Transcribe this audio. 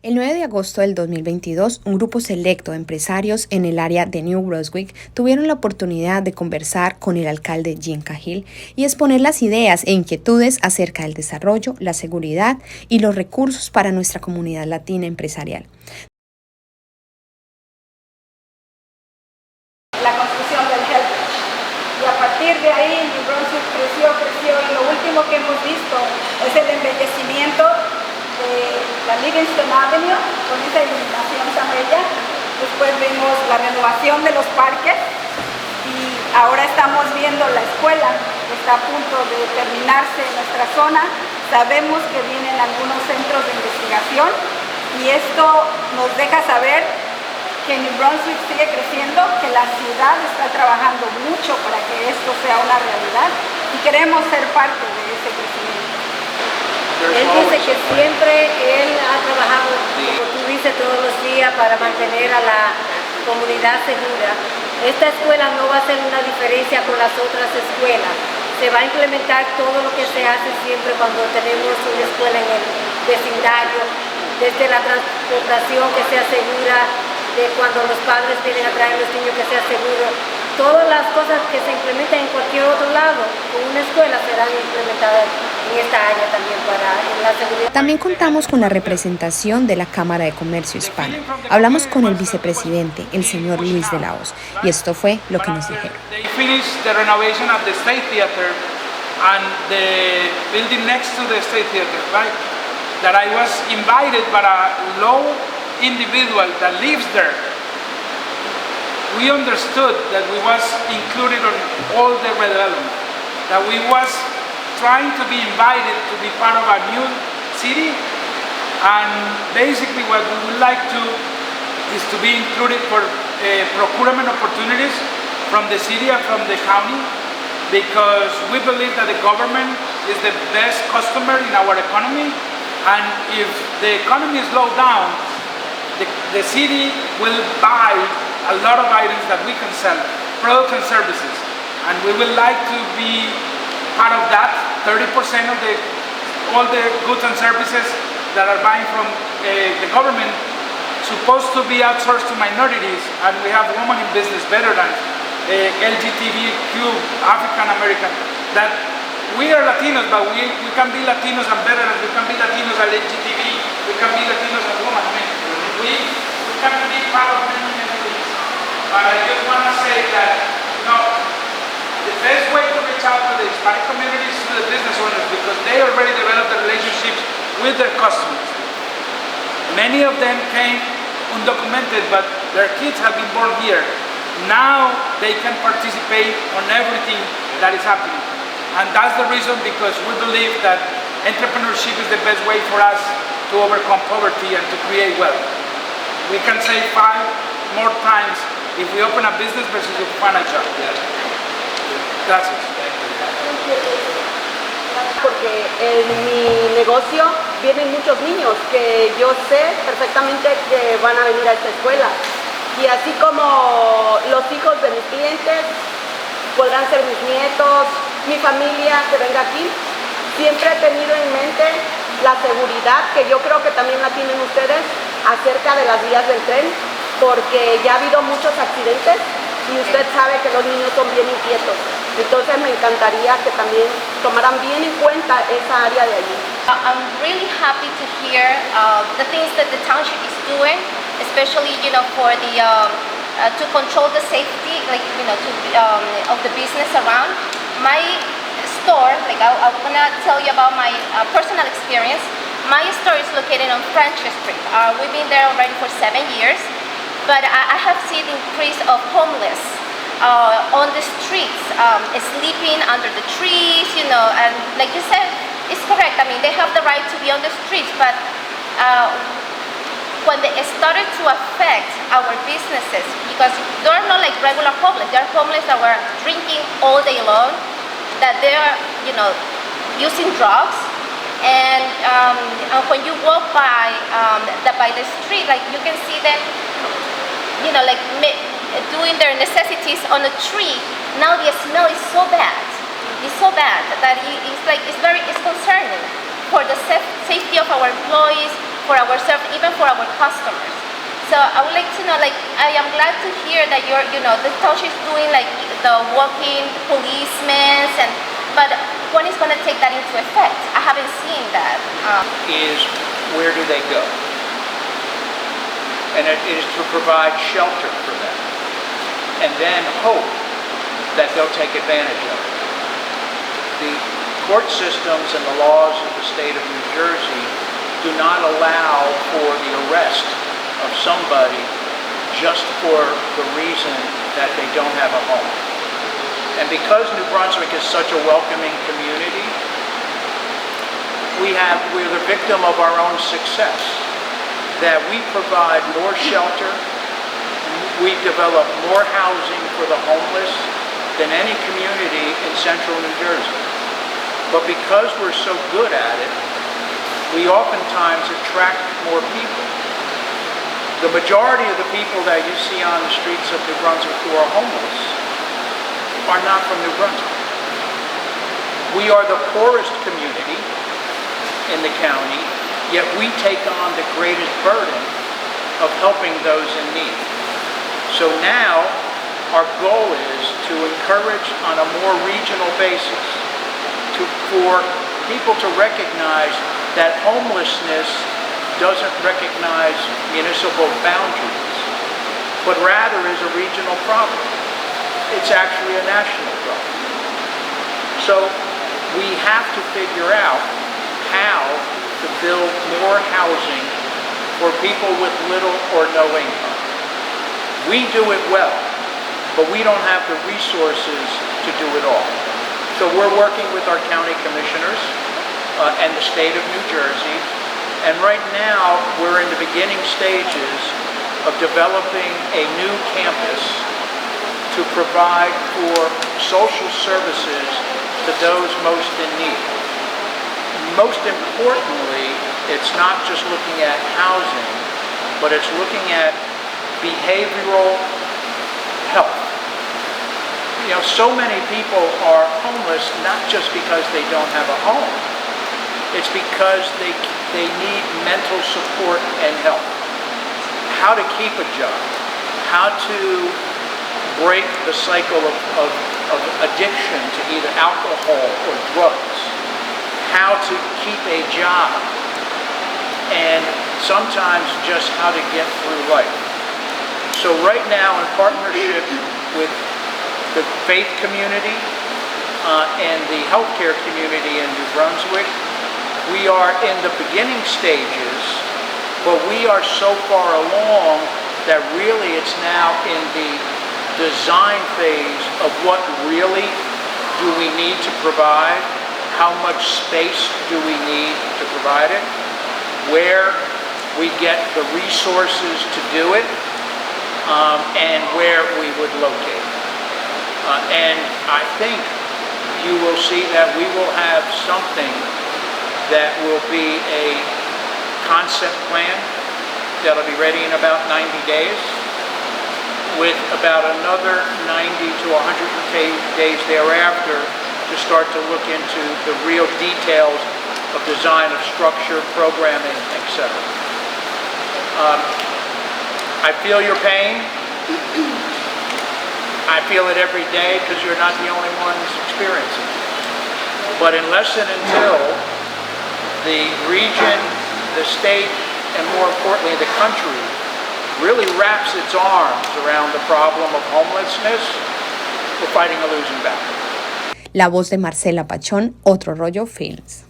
El 9 de agosto del 2022, un grupo selecto de empresarios en el área de New Brunswick tuvieron la oportunidad de conversar con el alcalde cahill y exponer las ideas e inquietudes acerca del desarrollo, la seguridad y los recursos para nuestra comunidad latina empresarial. La construcción del heritage. Y a partir de ahí, New Brunswick creció y lo último que hemos visto es el embellecimiento la Livingston Avenue con esa iluminación tan bella. Después vemos la renovación de los parques y ahora estamos viendo la escuela que está a punto de terminarse en nuestra zona. Sabemos que vienen algunos centros de investigación y esto nos deja saber que New Brunswick sigue creciendo, que la ciudad está trabajando mucho para que esto sea una realidad y queremos ser parte de ese crecimiento. Él dice que siempre él ha trabajado, como tú dices, todos los días para mantener a la comunidad segura. Esta escuela no va a hacer una diferencia con las otras escuelas. Se va a implementar todo lo que se hace siempre cuando tenemos una escuela en el vecindario, desde la transportación que sea segura, de cuando los padres vienen a traer a los niños que sea seguro. Todas las cosas que se implementan en cualquier otro lado con una escuela serán implementadas en esta área también para la seguridad. También contamos con la representación de la Cámara de Comercio Hispano. Hablamos con el vicepresidente, el señor Luis de la Hoz, y esto fue lo que nos dijeron. They finished the renovation of the State Theater and the building next to the State Theater, right? That I was invited by a low individual that lives there. We understood that we was included on all the redevelopment, that we was trying to be invited to be part of a new city, and basically what we would like to is to be included for procurement opportunities from the city and from the county, because we believe that the government is the best customer in our economy, and if the economy is low down, the city will buy a lot of items that we can sell, products and services, and we would like to be part of that. 30% of all the goods and services that are buying from the government supposed to be outsourced to minorities, and we have women in business better than LGBTQ, African American. That we are Latinos, but we can be Latinos and better than we can be Latinos and LGBT, we can be Latinos and women. I mean, we can be part of many things. But I just want to say that, the best way to reach out to the Hispanic community is to the business owners, because they already developed the relationships with their customers. Many of them came undocumented, but their kids have been born here. Now they can participate on everything that is happening. And that's the reason, because we believe that entrepreneurship is the best way for us to overcome poverty and to create wealth. We can save 5 more times if we open a business versus if we find a job. Gracias. Porque en mi negocio vienen muchos niños que yo sé perfectamente que van a venir a esta escuela. Y así como los hijos de mis clientes podrán ser mis nietos, mi familia que venga aquí, siempre he tenido en mente la seguridad, que yo creo que también la tienen ustedes, acerca de las vías del tren, porque ya ha habido muchos accidentes y usted sabe que los niños son bien inquietos. Entonces me encantaría que también tomaran bien en cuenta esa área de allí. I'm really happy to hear the things that the township is doing, especially for the to control the safety, of the business around. My store, I want to tell you about my personal experience. My store is located on French Street. We've been there already for 7 years, but I have seen the increase of homeless on the streets, sleeping under the trees, and like you said, it's correct. I mean, they have the right to be on the streets, but when they started to affect our businesses, because there are not like regular homeless, there are homeless that were drinking all day long, that they are, using drugs, and when you walk by the street, you can see them, doing their necessities on a tree. Now the smell is so bad. It's so bad that it's concerning for the safety of our employees, for our service, even for our customers. So I would like to know, like, I am glad to hear that the township is doing like the walking policemen, but when is going to take that into effect? I haven't seen that. Is where do they go? And it is to provide shelter for them, and then hope that they'll take advantage of it. The court systems and the laws of the state of New Jersey do not allow for the arrest of somebody just for the reason that they don't have a home. And because New Brunswick is such a welcoming community, we're the victim of our own success. That we provide more shelter, we develop more housing for the homeless than any community in central New Jersey. But because we're so good at it, we oftentimes attract more people. The majority of the people that you see on the streets of New Brunswick who are homeless are not from New Brunswick. We are the poorest community in the county, yet we take on the greatest burden of helping those in need. So now our goal is to encourage on a more regional basis for people to recognize that homelessness doesn't recognize municipal boundaries, but rather is a regional problem. It's actually a national problem. So we have to figure out how to build more housing for people with little or no income. We do it well, but we don't have the resources to do it all. So we're working with our county commissioners and the state of New Jersey, and right now we're in the beginning stages of developing a new campus to provide for social services to those most in need. Most importantly, it's not just looking at housing, but it's looking at behavioral health. So many people are homeless not just because they don't have a home. It's because they need mental support and help. How to keep a job, how to break the cycle of addiction to either alcohol or drugs, how to keep a job, and sometimes just how to get through life. So right now, in partnership with the faith community and the healthcare community in New Brunswick, we are in the beginning stages, but we are so far along that really it's now in the design phase of what really do we need to provide, how much space do we need to provide it, where we get the resources to do it, and where we would locate. And I think you will see that we will have something that will be a concept plan that'll be ready in about 90 days, with about another 90 to 100 days thereafter to start to look into the real details of design, of structure, programming, etc. I feel your pain. I feel it every day because you're not the only ones experiencing it. But unless and until the region, the state, and more importantly the country really wraps its arms around the problem of homelessness, we're fighting a losing battle. La voz de Marcela Pachón, Otro Rollo Films.